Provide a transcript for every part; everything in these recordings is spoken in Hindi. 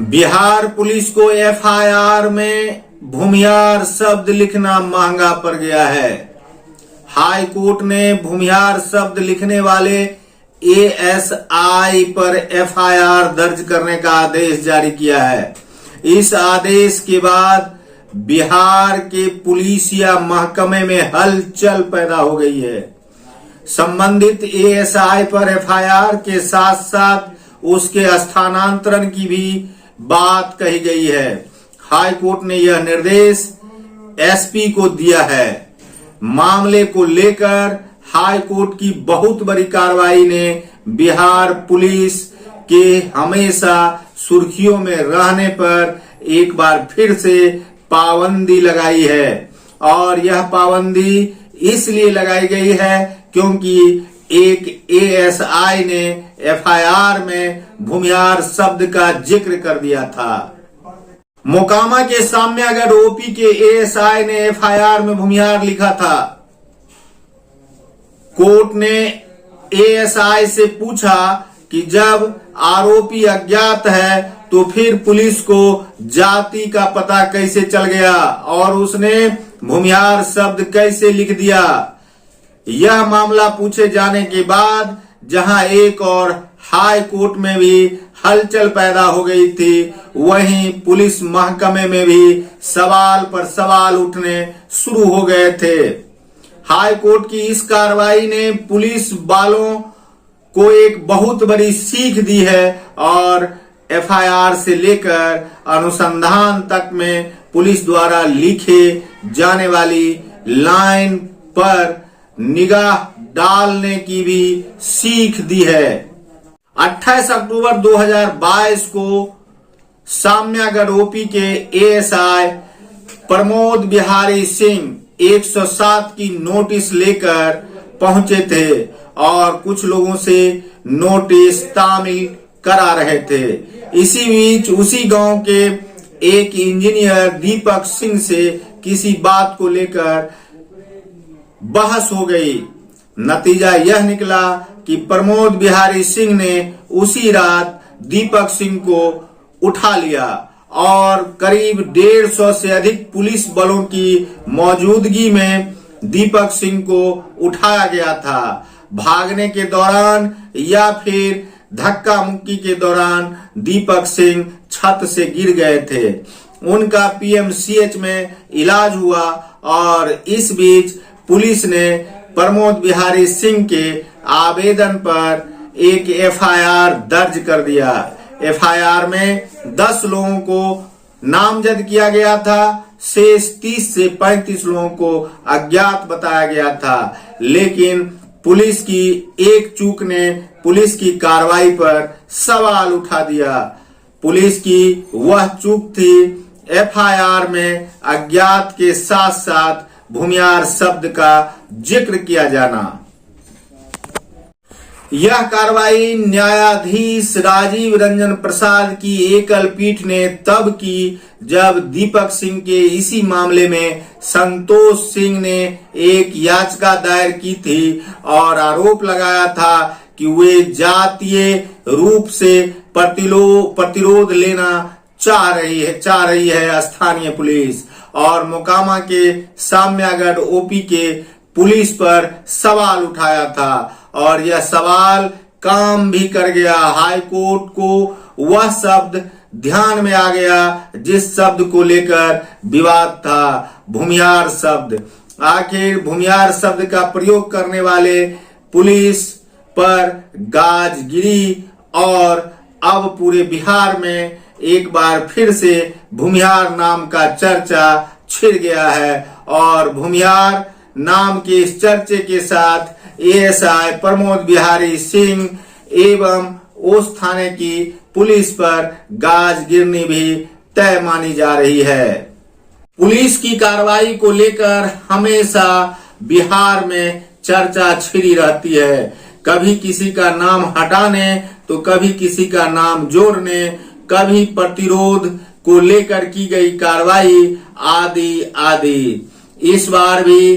बिहार पुलिस को एफआईआर में भूमिहार शब्द लिखना महंगा पड़ गया है। हाई कोर्ट ने भूमिहार शब्द लिखने वाले एएसआई पर एफआईआर दर्ज करने का आदेश जारी किया है। इस आदेश के बाद बिहार के पुलिसिया महकमे में हलचल पैदा हो गई है। संबंधित एएसआई पर एफआईआर के साथ साथ उसके स्थानांतरण की भी बात कही गई है। हाई कोर्ट ने यह निर्देश एसपी को दिया है। मामले को लेकर हाई कोर्ट की बहुत बड़ी कार्रवाई ने बिहार पुलिस के हमेशा सुर्खियों में रहने पर एक बार फिर से पाबंदी लगाई है। और यह पाबंदी इसलिए लगाई गई है क्योंकि एक एएसआई ने एफआईआर में भूमिहार शब्द का जिक्र कर दिया था। मोकामा के साम्यागढ़ ओपी के एएसआई ने एफआईआर में भूमिहार लिखा था। कोर्ट ने एएसआई से पूछा कि जब आरोपी अज्ञात है तो फिर पुलिस को जाति का पता कैसे चल गया और उसने भूमिहार शब्द कैसे लिख दिया। यह मामला पूछे जाने के बाद जहां एक और हाई कोर्ट में भी हलचल पैदा हो गई थी, वहीं पुलिस महकमे में भी सवाल पर सवाल उठने शुरू हो गए थे। हाई कोर्ट की इस कार्रवाई ने पुलिस वालों को एक बहुत बड़ी सीख दी है और एफआईआर से लेकर अनुसंधान तक में पुलिस द्वारा लिखे जाने वाली लाइन पर निगाह डालने की भी सीख दी है। 28 अक्टूबर 2022 को साम्यागढ़ ओपी के एएसआई प्रमोद बिहारी सिंह 107 की नोटिस लेकर पहुंचे थे और कुछ लोगों से नोटिस तामील करा रहे थे। इसी बीच उसी गांव के एक इंजीनियर दीपक सिंह से किसी बात को लेकर बहस हो गई। नतीजा यह निकला कि प्रमोद बिहारी सिंह ने उसी रात दीपक सिंह को उठा लिया और करीब 150 से अधिक पुलिस बलों की मौजूदगी में दीपक सिंह को उठाया गया था। भागने के दौरान या फिर धक्का मुक्की के दौरान दीपक सिंह छत से गिर गए थे। उनका पीएमसीएच में इलाज हुआ और इस बीच पुलिस ने प्रमोद बिहारी सिंह के आवेदन पर एक एफआईआर दर्ज कर दिया। एफआईआर में 10 लोगों को नामजद किया गया था। शेष 30 से 35 लोगों को अज्ञात बताया गया था, लेकिन पुलिस की एक चूक ने पुलिस की कार्रवाई पर सवाल उठा दिया। पुलिस की वह चूक थी एफआईआर में अज्ञात के साथ साथ भूमिहार शब्द का जिक्र किया जाना। यह कार्रवाई न्यायाधीश राजीव रंजन प्रसाद की एकल पीठ ने तब की जब दीपक सिंह के इसी मामले में संतोष सिंह ने एक याचिका दायर की थी और आरोप लगाया था कि वे जातीय रूप से प्रतिरोध लेना चाह रही है स्थानीय पुलिस और मोकामा के साम्यागढ़ ओपी के पुलिस पर सवाल उठाया था और यह सवाल काम भी कर गया। हाई कोर्ट को वह शब्द ध्यान में आ गया जिस शब्द को लेकर विवाद था, भूमिहार शब्द। आखिर भूमिहार शब्द का प्रयोग करने वाले पुलिस पर गाज गिरी और अब पूरे बिहार में एक बार फिर से भूमिहार नाम का चर्चा छिड़ गया है और भूमिहार नाम के इस चर्चे के साथ एएसआई प्रमोद बिहारी सिंह एवं उस थाने की पुलिस पर गाज गिरनी भी तय मानी जा रही है। पुलिस की कार्रवाई को लेकर हमेशा बिहार में चर्चा छिड़ी रहती है, कभी किसी का नाम हटाने तो कभी किसी का नाम जोड़ने, कभी प्रतिरोध को लेकर की गई कार्रवाई आदि आदि। इस बार भी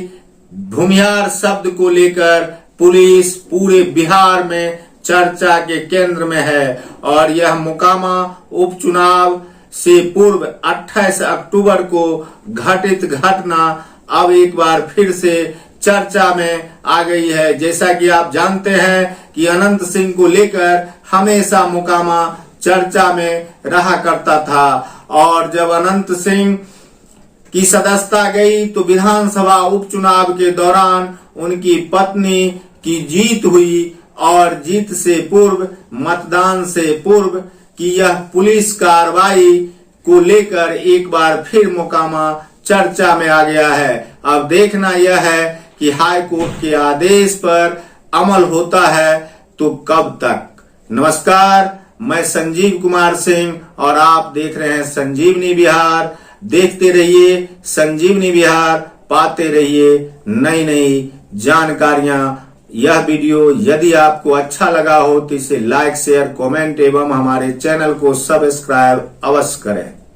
भूमिहार शब्द को लेकर पुलिस पूरे बिहार में चर्चा के केंद्र में है और यह मोकामा उपचुनाव से पूर्व 28 अक्टूबर को घटित घटना अब एक बार फिर से चर्चा में आ गई है। जैसा कि आप जानते हैं कि अनंत सिंह को लेकर हमेशा मोकामा चर्चा में रहा करता था और जब अनंत सिंह की सदस्यता गई तो विधानसभा उपचुनाव के दौरान उनकी पत्नी की जीत हुई और जीत से पूर्व, मतदान से पूर्व कि यह पुलिस कार्रवाई को लेकर एक बार फिर मोकामा चर्चा में आ गया है। अब देखना यह है कि हाई कोर्ट के आदेश पर अमल होता है तो कब तक। नमस्कार, मैं संजीव कुमार सिंह और आप देख रहे हैं संजीवनी बिहार। देखते रहिए संजीवनी बिहार, पाते रहिए नई नई जानकारियां। यह वीडियो यदि आपको अच्छा लगा हो तो इसे लाइक, शेयर, कमेंट एवं हमारे चैनल को सब्सक्राइब अवश्य करें।